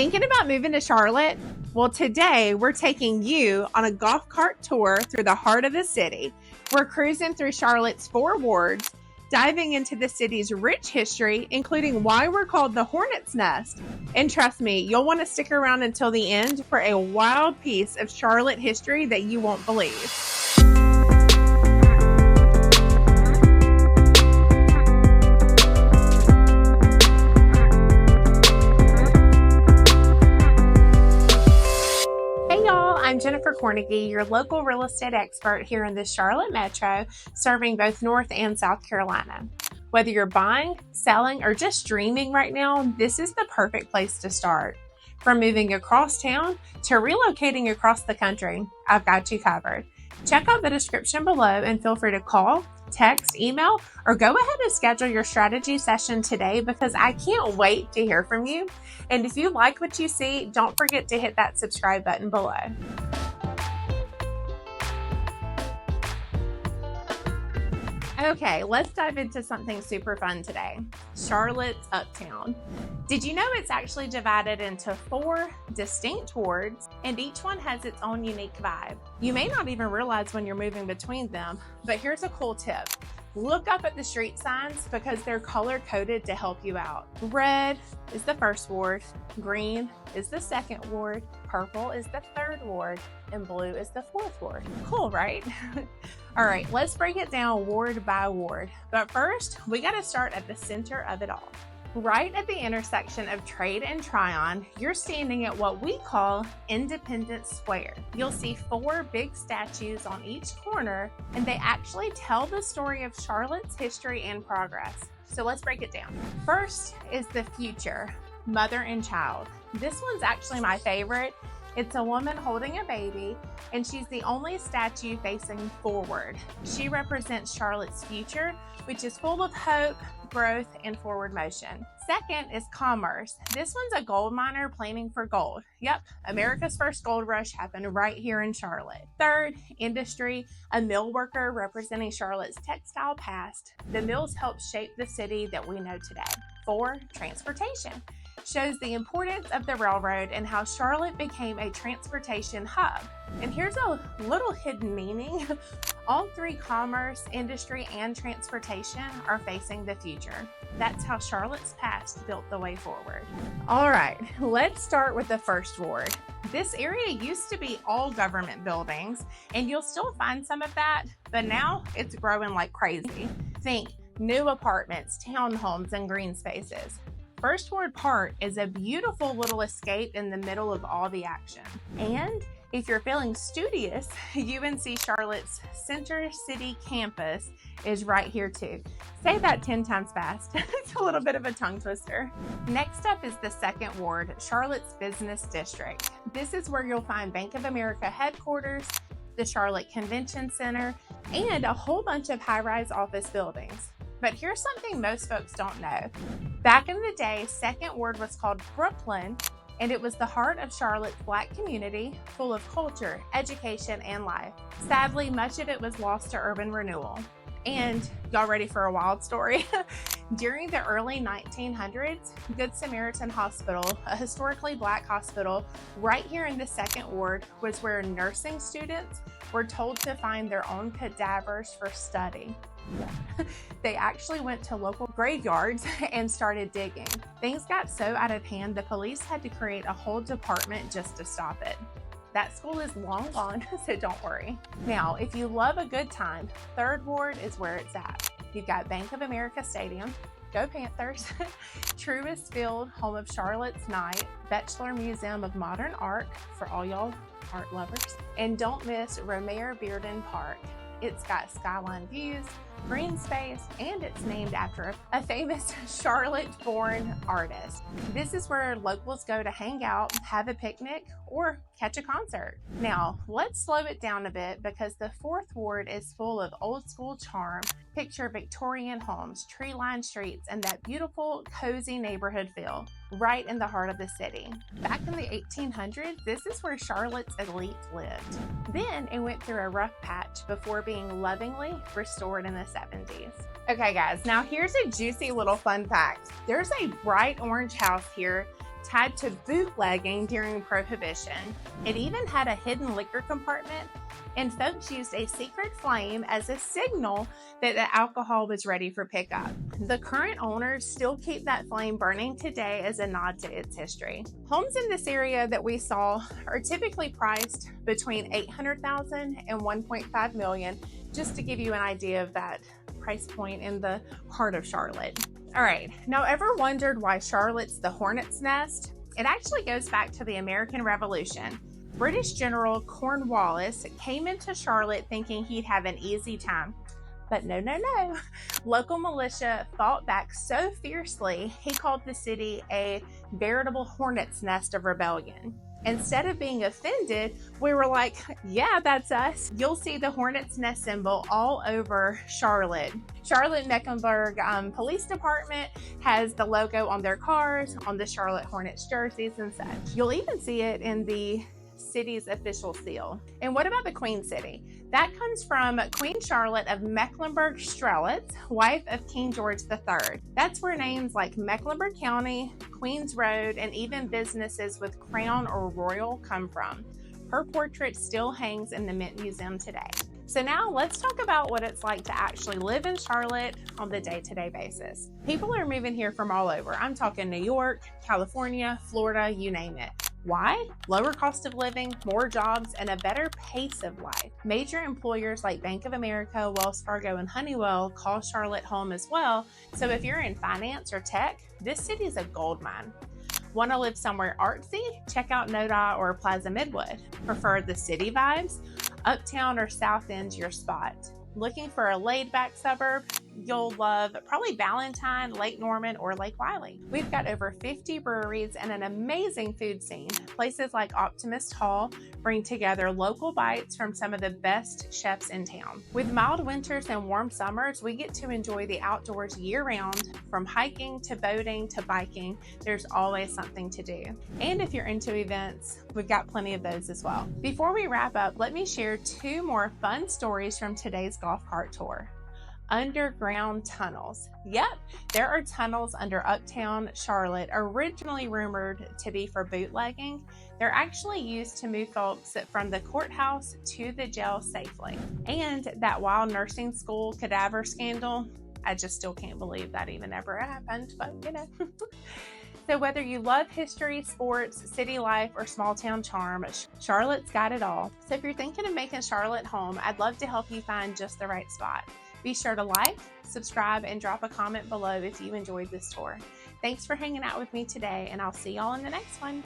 Thinking about moving to Charlotte? Well, today we're taking you on a golf cart tour through the heart of the city. We're cruising through Charlotte's 4 wards, diving into the city's rich history, including why we're called the Hornet's Nest. And trust me, you'll want to stick around until the end for a wild piece of Charlotte history that you won't believe. I'm Jennifer Cornegie, your local real estate expert here in the Charlotte Metro, serving both North and South Carolina. Whether you're buying, selling, or just dreaming right now, this is the perfect place to start. From moving across town to relocating across the country, I've got you covered. Check out the description below and feel free to call, text, email, or go ahead and schedule your strategy session today because I can't wait to hear from you. And if you like what you see, don't forget to hit that subscribe button below. Okay, let's dive into something super fun today. Charlotte's Uptown. Did you know it's actually divided into 4 distinct wards, and each one has its own unique vibe? You may not even realize when you're moving between them, but here's a cool tip. Look up at the street signs because they're color-coded to help you out. Red is the 1st ward, green is the 2nd ward, purple is the 3rd ward, and blue is the 4th ward. Cool, right? All right, let's break it down ward by ward. But first, we got to start at the center of it all. Right at the intersection of Trade and Tryon, you're standing at what we call Independence Square. You'll see 4 big statues on each corner, and they actually tell the story of Charlotte's history and progress. So let's break it down. First is the future, mother and child. This one's actually my favorite. It's a woman holding a baby, and she's the only statue facing forward. She represents Charlotte's future, which is full of hope, growth, and forward motion. Second is commerce. This one's a gold miner planning for gold. Yep, America's first gold rush happened right here in Charlotte. Third, industry, a mill worker representing Charlotte's textile past. The mills helped shape the city that we know today. 4, transportation. Shows the importance of the railroad and how Charlotte became a transportation hub. And here's a little hidden meaning. All 3, commerce, industry, and transportation, are facing the future. That's how Charlotte's past built the way forward. All right, let's start with the 1st ward. This area used to be all government buildings, and you'll still find some of that, but now it's growing like crazy. Think new apartments, townhomes, and green spaces. 1st Ward Park is a beautiful little escape in the middle of all the action. And if you're feeling studious, UNC Charlotte's Center City campus is right here too. Say that 10 times fast. It's a little bit of a tongue twister. Next up is the 2nd Ward, Charlotte's Business District. This is where you'll find Bank of America headquarters, the Charlotte Convention Center, and a whole bunch of high-rise office buildings. But here's something most folks don't know. Back in the day, 2nd Ward was called Brooklyn, and it was the heart of Charlotte's Black community, full of culture, education, and life. Sadly, much of it was lost to urban renewal. And y'all ready for a wild story? During the early 1900s, Good Samaritan Hospital, a historically Black hospital right here in the 2nd Ward, was where nursing students were told to find their own cadavers for study. They actually went to local graveyards and started digging. Things got so out of hand, the police had to create a whole department just to stop it. That school is long gone, so don't worry. Now, if you love a good time, 3rd Ward is where it's at. You've got Bank of America Stadium, go Panthers, Truist Field, home of Charlotte's Night, Batchelor Museum of Modern Art for all y'all art lovers, and don't miss Romare Bearden Park. It's got skyline views, green space, and it's named after a famous Charlotte-born artist. This is where locals go to hang out, have a picnic, or catch a concert. Now, let's slow it down a bit because the 4th Ward is full of old school charm. Picture Victorian homes, tree-lined streets, and that beautiful, cozy neighborhood feel right in the heart of the city. Back in the 1800s, this is where Charlotte's elite lived. Then it went through a rough patch before being lovingly restored in the 70s. Okay guys, now here's a juicy little fun fact. There's a bright orange house here tied to bootlegging during Prohibition. It even had a hidden liquor compartment, and folks used a secret flame as a signal that the alcohol was ready for pickup. The current owners still keep that flame burning today as a nod to its history. Homes in this area that we saw are typically priced between $800,000 and $1.5 million, just to give you an idea of that price point in the heart of Charlotte. All right, now ever wondered why Charlotte's the hornet's nest? It actually goes back to the American Revolution. British General Cornwallis came into Charlotte thinking he'd have an easy time. But no. Local militia fought back so fiercely, he called the city a veritable hornet's nest of rebellion. Instead of being offended, we were like, yeah, that's us. You'll see the hornet's nest symbol all over Charlotte. Charlotte-Mecklenburg Police Department has the logo on their cars, on the Charlotte Hornets jerseys and such. You'll even see it in the city's official seal. And what about the Queen City? That comes from Queen Charlotte of Mecklenburg-Strelitz, wife of King George III. That's where names like Mecklenburg County, Queens Road, and even businesses with crown or royal come from. Her portrait still hangs in the Mint Museum today. So now let's talk about what it's like to actually live in Charlotte on the day-to-day basis. People are moving here from all over. I'm talking New York, California, Florida, you name it. Why? Lower cost of living, more jobs, and a better pace of life. Major employers like Bank of America, Wells Fargo, and Honeywell call Charlotte home as well. So if you're in finance or tech, this city is a gold mine. Want to live somewhere artsy? Check out Noda or Plaza Midwood. Prefer the city vibes? Uptown or South End's your spot. Looking for a laid-back suburb? You'll love probably Ballantyne, Lake Norman, or Lake Wylie. We've got over 50 breweries and an amazing food scene. Places like Optimist Hall bring together local bites from some of the best chefs in town. With mild winters and warm summers, we get to enjoy the outdoors year-round. From hiking to boating to biking, there's always something to do. And if you're into events, we've got plenty of those as well. Before we wrap up, let me share 2 more fun stories from today's golf cart tour. Underground tunnels. Yep, there are tunnels under Uptown Charlotte, originally rumored to be for bootlegging. They're actually used to move folks from the courthouse to the jail safely. And that wild nursing school cadaver scandal, I just still can't believe that even ever happened, but you know. So whether you love history, sports, city life, or small town charm, Charlotte's got it all. So if you're thinking of making Charlotte home, I'd love to help you find just the right spot. Be sure to like, subscribe, and drop a comment below if you enjoyed this tour. Thanks for hanging out with me today, and I'll see y'all in the next one.